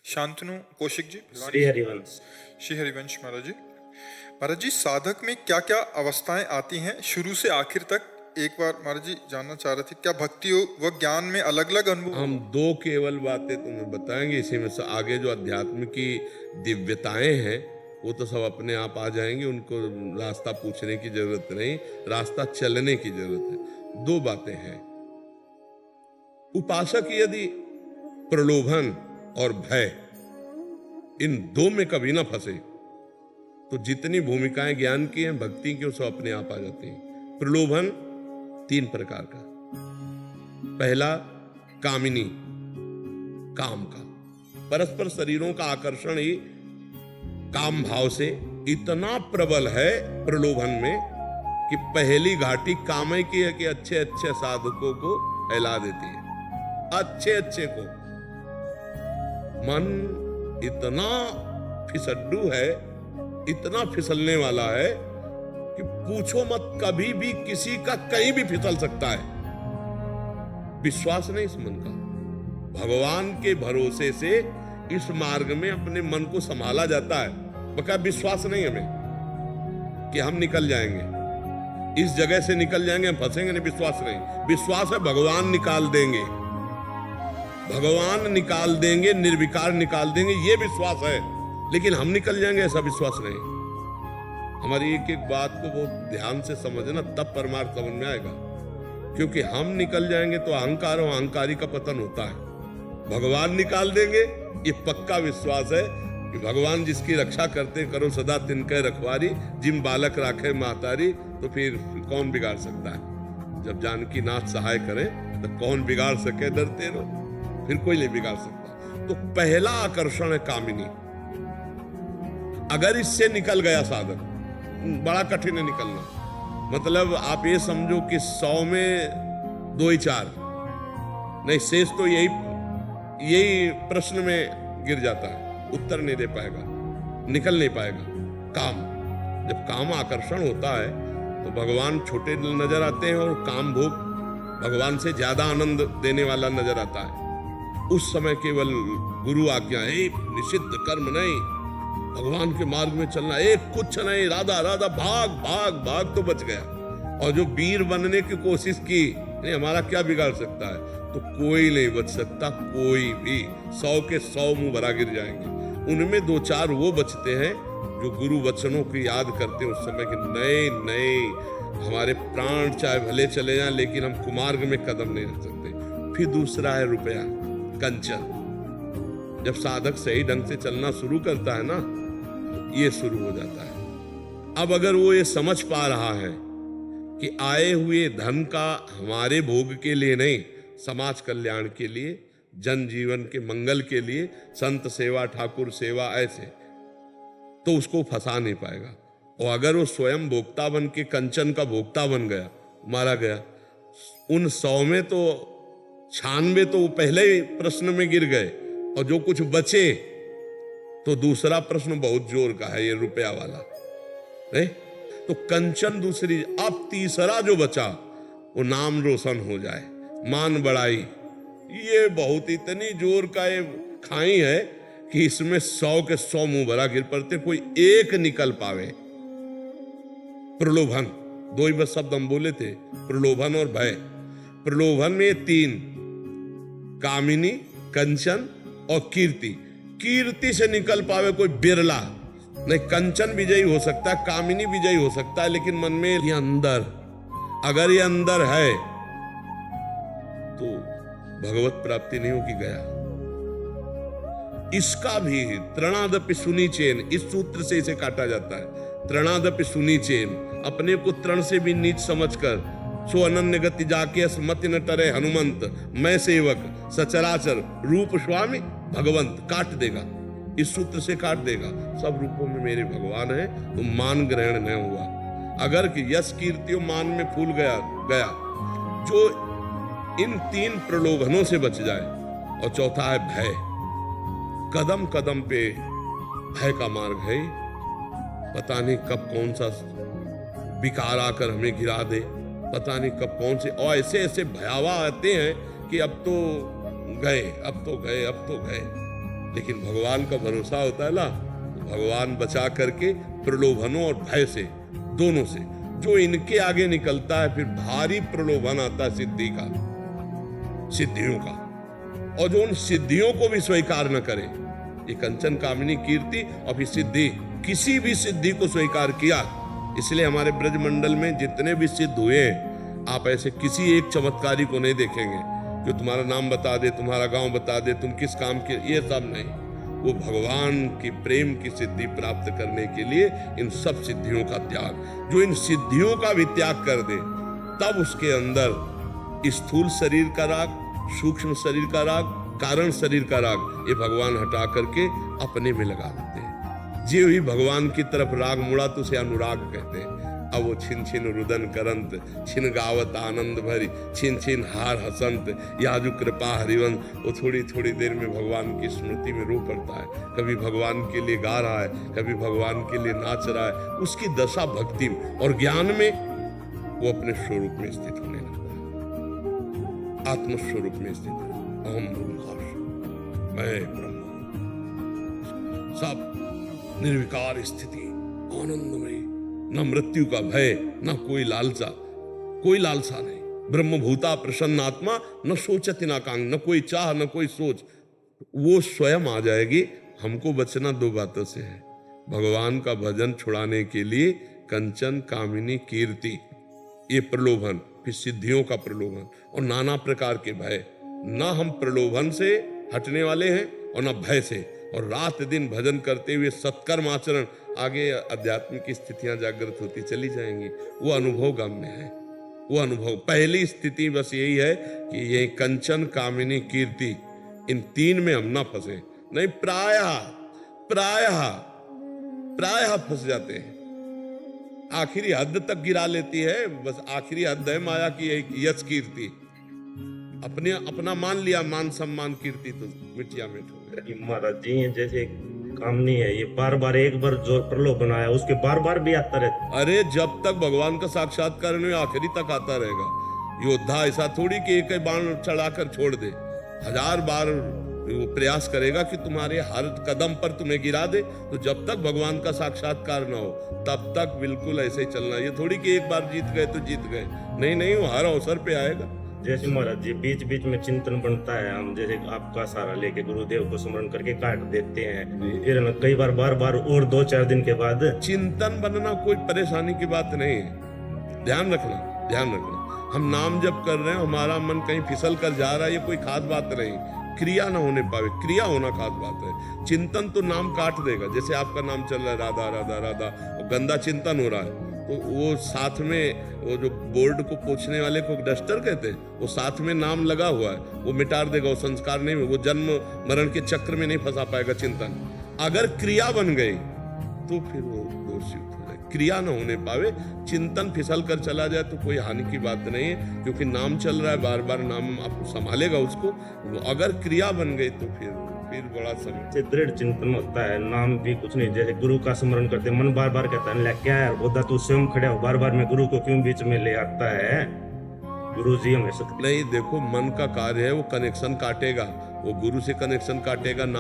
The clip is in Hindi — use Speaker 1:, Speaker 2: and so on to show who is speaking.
Speaker 1: शांतनु कौशिक जी,
Speaker 2: श्री हरिवंश।
Speaker 1: श्री हरिवंश महाराज जी। महाराज जी, साधक में क्या क्या अवस्थाएं आती हैं शुरू से आखिर तक? एक बार महाराज जी जानना चाह रहे थे, क्या भक्ति व ज्ञान में अलग अलग अनुभव?
Speaker 3: हम दो केवल बातें तुम्हें बताएंगे, इसी में से आगे जो अध्यात्म की दिव्यताएं हैं वो तो सब अपने आप आ जाएंगे, उनको रास्ता पूछने की जरूरत नहीं, रास्ता चलने की जरूरत है। दो बातें हैं। उपासक यदि प्रलोभन और भय इन दो में कभी ना फंसे तो जितनी भूमिकाएं ज्ञान की हैं, भक्ति की, वो सब अपने आप आ जाती हैं। प्रलोभन 3 प्रकार का। पहला कामिनी, काम का, परस्पर शरीरों का आकर्षण ही काम भाव से इतना प्रबल है प्रलोभन में कि पहली घाटी कामय की है कि अच्छे अच्छे साधकों को फैला देती है। अच्छे अच्छे को मन इतना फिसड्डू है, इतना फिसलने वाला है कि पूछो मत, कभी भी किसी का कहीं भी फिसल सकता है। विश्वास नहीं इस मन का। भगवान के भरोसे से इस मार्ग में अपने मन को संभाला जाता है। बका विश्वास नहीं हमें कि हम निकल जाएंगे, इस जगह से निकल जाएंगे, हम फंसेंगे नहीं, विश्वास नहीं। विश्वास है भगवान निकाल देंगे, भगवान निकाल देंगे, निर्विकार निकाल देंगे, ये विश्वास है। लेकिन हम निकल जाएंगे ऐसा विश्वास नहीं। हमारी एक एक बात को बहुत ध्यान से समझना, तब परमार्थ समझ में आएगा। क्योंकि हम निकल जाएंगे तो अहंकार और अहंकारी का पतन होता है। भगवान निकाल देंगे, ये पक्का विश्वास है कि भगवान जिसकी रक्षा करते करो सदा तिनके रखवारी, जिम बालक राखे महतारी। तो फिर कौन बिगाड़ सकता है? जब जानकी नाथ सहाय करे तो कौन बिगाड़ सके? डरते रहो, फिर कोई नहीं बिगाड़ सकता। तो पहला आकर्षण है कामिनी। अगर इससे निकल गया साधक, बड़ा कठिन है निकलना। मतलब आप ये समझो कि 100 में 2 ही 4 नहीं, शेष तो यही प्रश्न में गिर जाता है, उत्तर नहीं दे पाएगा, निकल नहीं पाएगा। काम, जब काम आकर्षण होता है तो भगवान छोटे नजर आते हैं और काम भोग भगवान से ज्यादा आनंद देने वाला नजर आता है। उस समय केवल गुरु आज्ञा, निषिद्ध कर्म नहीं, भगवान के मार्ग में चलना, कुछ नहीं, राधा राधा, भाग भाग भाग, तो बच गया। और जो वीर बनने की कोशिश की, नहीं हमारा क्या बिगाड़ सकता है, तो कोई नहीं बच सकता, कोई भी। 100 के 100 मुंह भरा गिर जाएंगे। उनमें 2-4 वो बचते हैं जो गुरु वचनों की याद करते हैं उस समय कि नहीं नहीं, हमारे प्राण चाहे भले चले जाएं लेकिन हम कुमार्ग में कदम नहीं रख सकते। फिर दूसरा है रुपया, कंचन। जब साधक सही ढंग से चलना शुरू करता है ना, ये शुरू हो जाता है। अब अगर वो ये समझ पा रहा है कि आए हुए धन का हमारे भोग के लिए नहीं, समाज कल्याण के लिए, जन जीवन के मंगल के लिए, संत सेवा, ठाकुर सेवा, ऐसे, तो उसको फंसा नहीं पाएगा। और अगर वो स्वयं भोक्ता बन के कंचन का भोक्ता बन गया, मारा गया, उन 100 में तो 96 तो वो पहले ही प्रश्न में गिर गए, और जो कुछ बचे तो दूसरा प्रश्न बहुत जोर का है, ये रुपया वाला नहीं। तो कंचन दूसरी। अब तीसरा जो बचा वो नाम रोशन हो जाए, मान बढ़ाई। ये बहुत इतनी जोर का ये खाई है कि इसमें 100 के 100 मुंह भरा गिर पड़ते, कोई एक निकल पावे। प्रलोभन, 2 ही बस शब्द हम बोले थे, प्रलोभन और भय। प्रलोभन में 3, कामिनी, कंचन और कीर्ति। कीर्ति से निकल पावे कोई बिरला नहीं। कंचन विजयी हो सकता है, कामिनी विजयी हो सकता है, लेकिन मन में ये अंदर, अगर ये अंदर है तो भगवत प्राप्ति नहीं होगी, गया। इसका भी तृणादपि सुनीचेन, इस सूत्र से इसे काटा जाता है। तृणादपि सुनीचेन, अपने को तृण से भी नीच समझकर, सो अनन्य गति जाके स्मति न टरे हनुमंत, मैं सेवक सचराचर रूप स्वामी भगवंत, काट देगा, इस सूत्र से काट देगा। सब रूपों में मेरे भगवान है, तो मान ग्रहण न हुआ। अगर कि यश कीर्तियों मान में फूल गया, जो इन 3 प्रलोभनों से बच जाए। और चौथा है भय। कदम कदम पे भय का मार्ग है, पता नहीं कब कौन सा विकार आकर हमें गिरा दे, पता नहीं कब कौन से, और ऐसे ऐसे भयावह आते हैं कि अब तो गए, अब तो गए, अब तो गए। लेकिन भगवान का भरोसा होता है ना, तो भगवान बचा करके प्रलोभनों और भय से, दोनों से। जो इनके आगे निकलता है फिर भारी प्रलोभन आता है सिद्धि का, सिद्धियों का, और जो उन सिद्धियों को भी स्वीकार न करे, ये कंचन कामिनी कीर्ति और फिर सिद्धि, किसी भी सिद्धि को स्वीकार किया। इसलिए हमारे ब्रजमंडल में जितने भी सिद्ध हुए, आप ऐसे किसी एक चमत्कारी को नहीं देखेंगे जो तुम्हारा नाम बता दे, तुम्हारा गांव बता दे, तुम किस काम के, ये सब नहीं। वो भगवान की प्रेम की सिद्धि प्राप्त करने के लिए इन सब सिद्धियों का त्याग, जो इन सिद्धियों का भी त्याग कर दे, तब उसके अंदर स्थूल शरीर का राग, सूक्ष्म शरीर का राग, कारण शरीर का राग, ये भगवान हटा करके अपने में लगा देते हैं। जो ही भगवान की तरफ राग मुड़ा तो उसे अनुराग कहते हैं। अब वो छिन छिन रुदन करंत, छिन गावत आनंद भरी, छिन छिन हार हसंत, याजु कृपा हरिवंश, वो थोड़ी थोड़ी देर में भगवान की स्मृति में रो पड़ता है। कभी भगवान के लिए गा रहा है, कभी भगवान के लिए नाच रहा है। उसकी दशा भक्ति में और ज्ञान में वो अपने स्वरूप में स्थित होने लगता है, आत्मस्वरूप में स्थित है। अहम ब्रह्मास्मि, मैं ब्रह्म, सब निर्विकार स्थिति, आनंदमयी, न मृत्यु का भय, न कोई लालसा, कोई लालसा नहीं। ब्रह्मभूता प्रसन्न आत्मा, न सोचति न कांग, न कोई चाह न कोई सोच, वो स्वयं आ जाएगी। हमको बचना दो बातों से है, भगवान का भजन छुड़ाने के लिए कंचन कामिनी कीर्ति, ये प्रलोभन, फिर सिद्धियों का प्रलोभन और नाना प्रकार के भय। ना हम प्रलोभन से हटने वाले हैं और ना भय से, और रात दिन भजन करते हुए सत्कर्म आचरण, आगे आध्यात्मिक स्थितियां जागृत होती चली जाएंगी। वो अनुभव गम्य है, वो अनुभव। पहली स्थिति बस यही है कि ये कंचन कामिनी कीर्ति, इन तीन में हम ना फंसे, नहीं प्रायः प्रायः प्रायः फंस जाते हैं। आखिरी हद तक गिरा लेती है, बस आखिरी हद है माया की यश कीर्ति। अपने अपना मान लिया, मान सम्मान कीर्ति, तो मिटिया मिट हो गया।
Speaker 2: महाराज जी ये जैसे कामनी है, ये बार बार एक बार जो प्रलोभन आया उसके बार बार भी आता रहता।
Speaker 3: अरे जब तक भगवान का साक्षात्कार नहीं, आखिरी तक आता रहेगा। योद्धा ऐसा थोड़ी कि एक बाण चढ़ाकर छोड़ दे, 1000 बार वो प्रयास करेगा कि तुम्हारे हर कदम पर तुम्हें गिरा दे। तो जब तक भगवान का साक्षात्कार ना हो तब तक बिल्कुल ऐसे ही चलना। ये थोड़ी कि एक बार जीत गए तो जीत गए, नहीं नहीं, वो हर अवसर पे आएगा।
Speaker 2: जैसे महाराज जी बीच बीच में चिंतन बनता है, हम जैसे आपका सहारा लेके गुरुदेव को स्मरण करके काट देते हैं, फिर कई बार बार बार और 2-4 दिन के बाद
Speaker 3: चिंतन बनना कोई परेशानी की बात नहीं है। ध्यान रखना, ध्यान रखना, हम नाम जप कर रहे हैं, हमारा मन कहीं फिसल कर जा रहा है, ये कोई खास बात नहीं। क्रिया ना होने पावे, क्रिया होना खास बात है। चिंतन तो नाम काट देगा। जैसे आपका नाम चल रहा है राधा राधा राधा, और गंदा चिंतन हो रहा है, तो वो साथ में वो जो बोर्ड को पोंछने वाले को डस्टर कहते हैं, वो साथ में नाम लगा हुआ है, वो मिटा देगा। वो संस्कार नहीं, वो जन्म मरण के चक्र में नहीं फंसा पाएगा चिंतन। अगर क्रिया बन गई तो फिर वो दोषी हो जाए। क्रिया न होने पावे, चिंतन फिसल कर चला जाए तो कोई हानि की बात नहीं है, क्योंकि नाम चल रहा है, बार बार नाम आप संभालेगा उसको। अगर क्रिया बन गई तो फिर बड़ा समय
Speaker 2: से दृढ़ चिंतन होता है। नाम भी कुछ नहीं, जैसे गुरु का स्मरण करते मन बार बार कहता है क्या यार बोधा तू स्वयं खड़े हो, बार बार मैं गुरु को क्यों बीच में ले आता है। गुरु जी हमें शक्ति
Speaker 3: नहीं, देखो मन का कार्य है, वो कनेक्शन काटेगा, वो गुरु से कनेक्शन काटेगा, नाम